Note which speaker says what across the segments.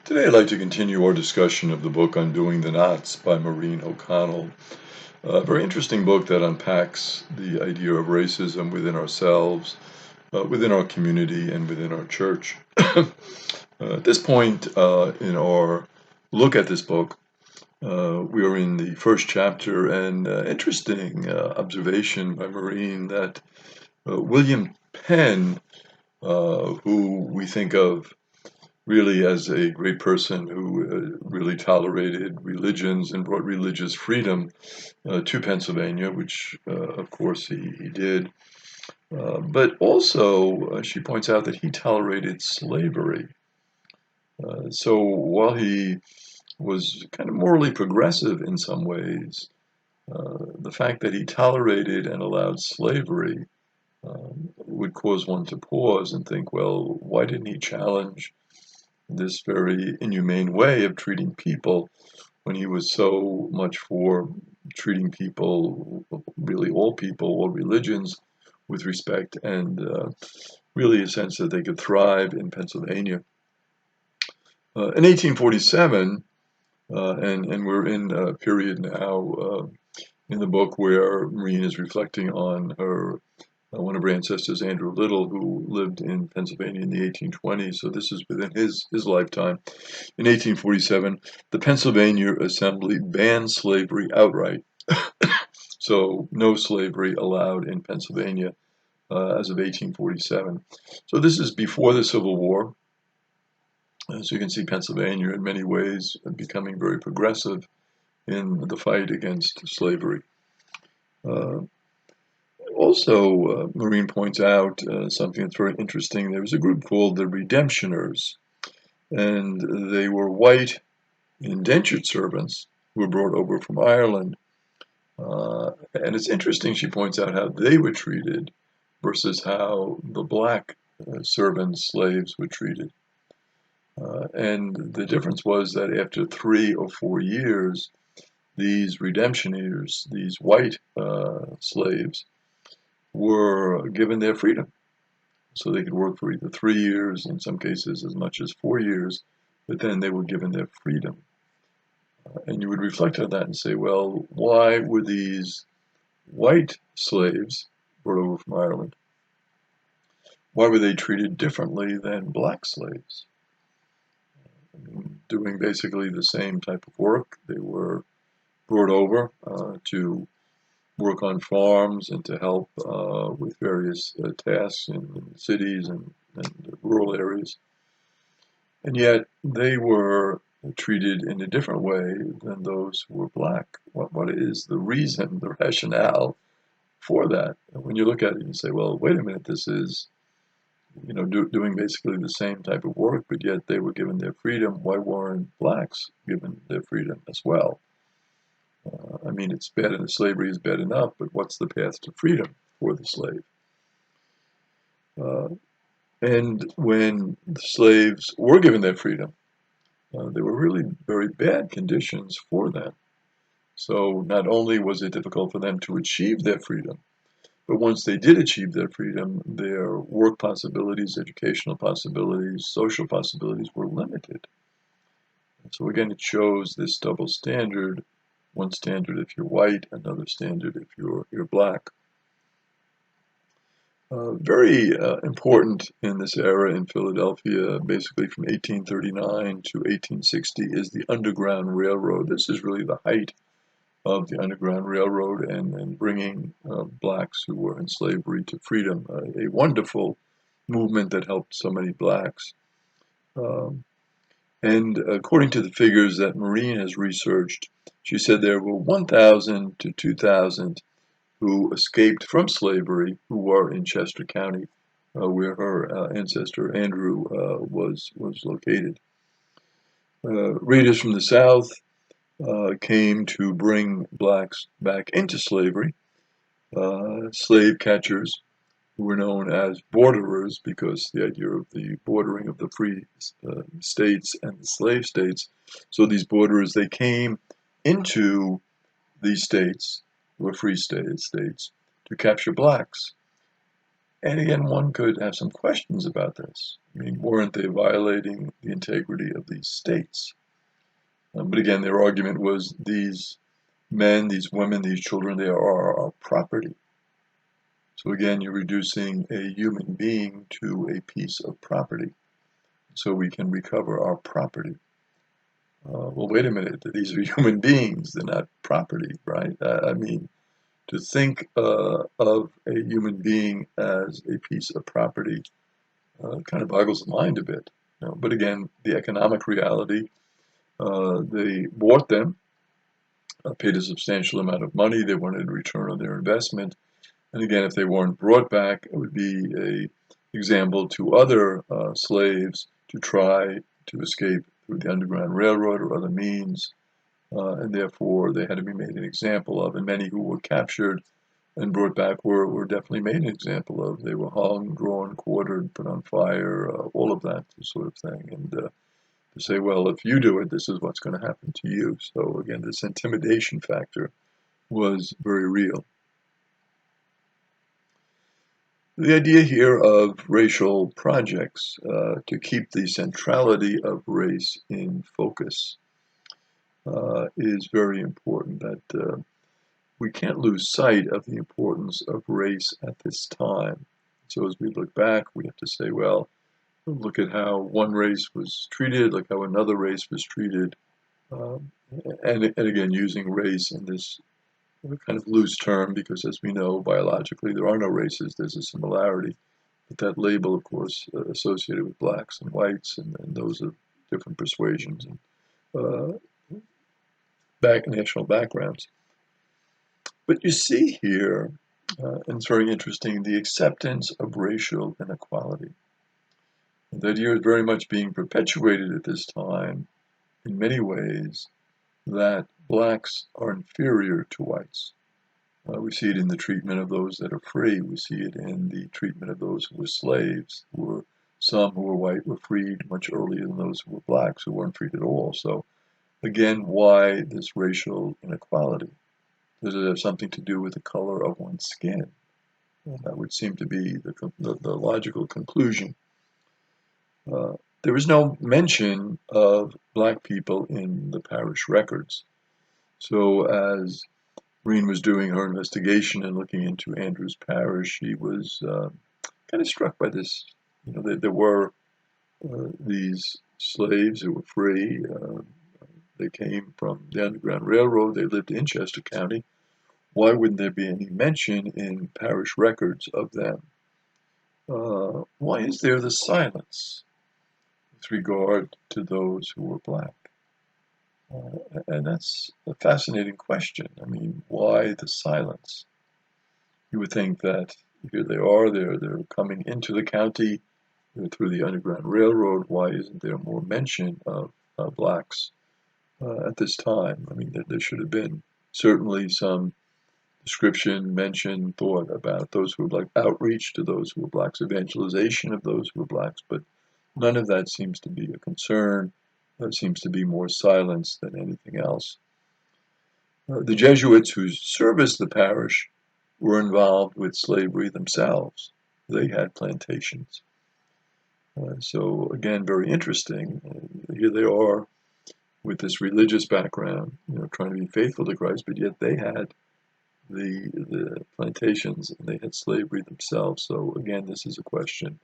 Speaker 1: Today, I'd like to continue our discussion of the book Undoing the Knots by Maureen O'Connell. A very interesting book that unpacks the idea of racism within ourselves, within our community, and within our church. At this point in our look at this book, we are in the first chapter, and interesting observation by Maureen that William Penn, who we think of really as a great person who really tolerated religions and brought religious freedom to Pennsylvania, which of course he did. But also, she points out that he tolerated slavery. So while he was kind of morally progressive in some ways, the fact that he tolerated and allowed slavery would cause one to pause and think, well, why didn't he challenge this very inhumane way of treating people when he was so much for treating people, really all religions, with respect and really a sense that they could thrive in Pennsylvania. In 1847, and we're in a period now in the book where Maureen is reflecting on her one of her ancestors, Andrew Little, who lived in Pennsylvania in the 1820s. So this is within his lifetime. In 1847, the Pennsylvania Assembly banned slavery outright. So no slavery allowed in Pennsylvania as of 1847. So this is before the Civil War. As you can see, Pennsylvania in many ways becoming very progressive in the fight against slavery. Also, Maureen points out something that's very interesting. There was a group called the Redemptioners, and they were white indentured servants who were brought over from Ireland. And it's interesting, she points out, how they were treated versus how the black servants, slaves, were treated. And the difference was that after 3 or 4 years, these redemptioners, these white slaves, were given their freedom. So they could work for either 3 years, in some cases as much as 4 years, but then they were given their freedom. And you would reflect on that and say, well, why were these white slaves brought over from Ireland, why were they treated differently than black slaves? Doing basically the same type of work. They were brought over to work on farms and to help with various tasks in cities and rural areas. And yet they were treated in a different way than those who were black. What is the reason, the rationale for that? And when you look at it, you say, well, wait a minute, this is doing basically the same type of work, but yet they were given their freedom. Why weren't blacks given their freedom as well? I mean, it's bad, and slavery is bad enough, but what's the path to freedom for the slave? And when the slaves were given their freedom, there were really very bad conditions for them. So not only was it difficult for them to achieve their freedom, but once they did achieve their freedom, their work possibilities, educational possibilities, social possibilities were limited. And so again, it shows this double standard. One standard if you're white, another standard if you're black. Very important in this era in Philadelphia, basically from 1839 to 1860, is the Underground Railroad. This is really the height of the Underground Railroad and bringing blacks who were in slavery to freedom. A wonderful movement that helped so many blacks. And according to the figures that Maureen has researched, she said there were 1,000 to 2,000 who escaped from slavery who were in Chester County, where her ancestor Andrew was located. Raiders from the South came to bring blacks back into slavery. Slave catchers, who were known as borderers, because the idea of the bordering of the free states and the slave states. So these borderers, they came into these states, were free states, to capture blacks. And again, one could have some questions about this. I mean, weren't they violating the integrity of these states? But again, their argument was these men, these women, these children, they are our property. So again, you're reducing a human being to a piece of property so we can recover our property. Well, wait a minute, these are human beings, they're not property, right? I mean, to think of a human being as a piece of property kind of boggles the mind a bit. But again, the economic reality, they bought them, paid a substantial amount of money, they wanted a return on their investment. And again, if they weren't brought back, it would be an example to other slaves to try to escape through the Underground Railroad or other means, and therefore they had to be made an example of. And many who were captured and brought back were definitely made an example of. They were hung, drawn, quartered, put on fire, all of that sort of thing. And to say, well, if you do it, this is what's going to happen to you. So again, this intimidation factor was very real. The idea here of racial projects to keep the centrality of race in focus is very important. That we can't lose sight of the importance of race at this time. So as we look back, we have to say, well, look at how one race was treated, look how another race was treated, and again, using race in this kind of loose term, because as we know, biologically, there are no races, there's a similarity. But that label, of course, associated with blacks and whites and those of different persuasions and national backgrounds. But you see here, and it's very interesting, the acceptance of racial inequality. The idea is very much being perpetuated at this time in many ways that blacks are inferior to whites. We see it in the treatment of those that are free. We see it in the treatment of those who were slaves. Some who were white were freed much earlier than those who were blacks, who weren't freed at all. So again, why this racial inequality? Does it have something to do with the color of one's skin? That would seem to be the logical conclusion. There is no mention of black people in the parish records. So as Maureen was doing her investigation and looking into Andrews Parish, she was kind of struck by this. There were these slaves who were free. They came from the Underground Railroad. They lived in Chester County. Why wouldn't there be any mention in parish records of them? Why is there the silence with regard to those who were black? And that's a fascinating question. I mean, why the silence? You would think that here they are, they're coming into the county through the Underground Railroad. Why isn't there more mention of blacks at this time? I mean, there should have been certainly some description, mention, thought about those who were black, outreach to those who were blacks, evangelization of those who were blacks, but none of that seems to be a concern. There seems to be more silence than anything else. The Jesuits who serviced the parish were involved with slavery themselves. They had plantations. So again, very interesting. Here they are with this religious background, trying to be faithful to Christ, but yet they had the plantations and they had slavery themselves. So again, this is a question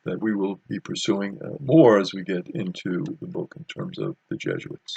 Speaker 1: that we will be pursuing more as we get into the book in terms of the Jesuits.